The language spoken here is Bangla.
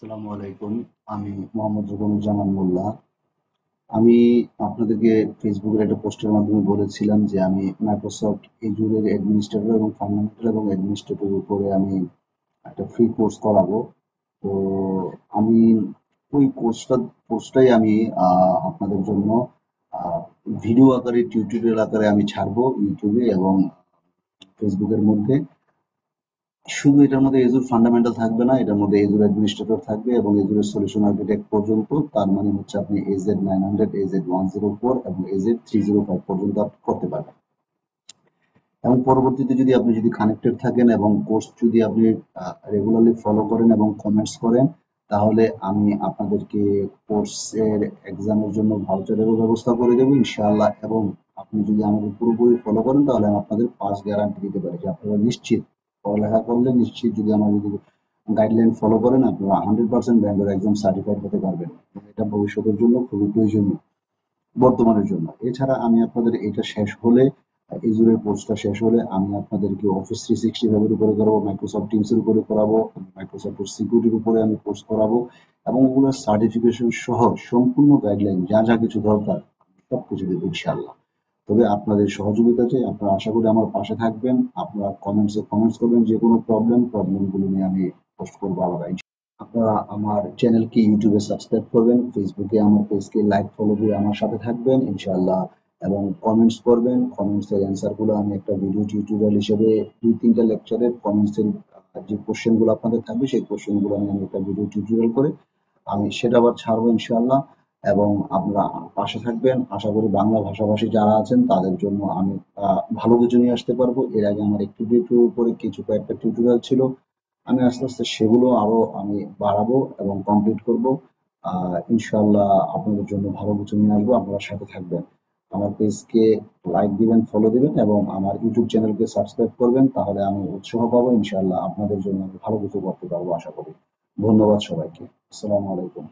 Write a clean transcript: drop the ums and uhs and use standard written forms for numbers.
আসসালামু আলাইকুম। আমি মোহাম্মদ রুকনুজ্জামান মোল্লা। আমি আপনাদেরকে ফেসবুকের একটা পোস্টের মাধ্যমে বলেছিলাম যে আমি মাইক্রোসফট এজুরের অ্যাডমিনিস্ট্রেটর এবং ফান্ডামেন্টাল এবং অ্যাডমিনিস্ট্রেটর উপরে আমি একটা ফ্রি কোর্স করাবো। তো আমি ওই কোর্সটাই আমি আপনাদের জন্য আহ, ভিডিও আকারে টিউটোরিয়াল আকারে আমি ছাড়বো ইউটিউবে এবং ফেসবুকের মধ্যে। শুধু এটার মধ্যে এজুর ফান্ডামেন্টাল থাকবে না, এটার মধ্যে এজুর অ্যাডমিনিস্ট্রেটর থাকবে এবং এজুরের সলিউশন আর্কিটেক্ট পর্যন্ত। তার মানে হচ্ছে আপনি AZ900, AZ104 এবং AZ305 পর্যন্ত আপনি করতে পারবেন। এবং পরবর্তীতে আপনি যদি কানেক্টেড থাকেন এবং কোর্স যদি আপনি রেগুলারলি ফলো করেন এবং কমেন্টস করেন, তাহলে আমি আপনাদেরকে কোর্সের এক্সামের জন্য ভাউচারেরও ব্যবস্থা করে দেবো ইনশাআল্লাহ। এবং আপনি যদি আমাদের পুরোপুরি ফলো করেন তাহলে আমি আপনাদের পাস গ্যারান্টি দিতে পারি যে আপনারা নিশ্চিত পড়ালেখা করলে নিশ্চিত, যদি আমার যদি গাইডলাইন ফলো করেন, আপনারা 100% ব্যান্ডের একদম সার্টিফাইড হতে পারবেন। এটা ভবিষ্যতের জন্য খুবই প্রয়োজনীয়, বর্তমানের জন্য। এছাড়া আমি আপনাদের এটা শেষ হলে, এজুরের কোর্সটা শেষ হলে আমি আপনাদেরকে অফিস 365 এর উপরে করাবো, মাইক্রোসফট টিমস এর উপরে করাবো, মাইক্রোসফট সিকিউরিটির উপরে আমি কোর্স করাবো এবং ওগুলোর সার্টিফিকেশন সহ সম্পূর্ণ গাইডলাইন যা যা কিছু দরকার সবকিছু দেবো ইনশাআল্লাহ। তবে আপনাদের সহযোগিতা চাই, আপনারা আশা করি আমার পাশে থাকবেন। আপনারা কমেন্টস করবেন, যে কোনো প্রবলেমগুলো নিয়ে আমি পোস্ট করবো আবার। আপনারা আমার চ্যানেলকে ইউটিউবে সাবস্ক্রাইব করবেন, ফেসবুকে আমার পেজকে লাইক ফলো দিয়ে আমার সাথে থাকবেন ইনশাআল্লাহ। এবং কমেন্টস করবেন, কমেন্টসের অ্যান্সার গুলো আমি একটা ভিডিও টিউটোরিয়াল হিসেবে 2-3টা লেকচারের কমেন্টসের যে কোশ্চেন গুলো আপনাদের থাকবে সেই কোশ্চেন গুলো আমি একটা ভিডিও টিউটোরিয়াল করে আমি সেটা আবার ছাড়বো ইনশাআল্লাহ। এবং আপনারা পাশে থাকবেন। আশা করি বাংলা ভাষাভাষী যারা আছেন তাদের জন্য আমি ভালো কিছু নিয়ে আসতে পারবো। এর আগে আমার একটি ভিডিওর উপরে কয়েকটা টিউটোরিয়াল ছিল, আমি আস্তে আস্তে সেগুলো আরো আমি বাড়াবো এবং কমপ্লিট করব। ইনশাআল্লাহ আপনাদের জন্য ভালো কিছু নিয়ে আসবো, আপনারা সাথে থাকবেন। আমার পেজকে লাইক দিবেন, ফলো দিবেন এবং আমার ইউটিউব চ্যানেলকে সাবস্ক্রাইব করবেন, তাহলে আমি উৎসাহ পাবো ইনশাআল্লাহ। আপনাদের জন্য আমি ভালো কিছু করতে পারবো আশা করি। ধন্যবাদ সবাইকে। আসসালামু আলাইকুম।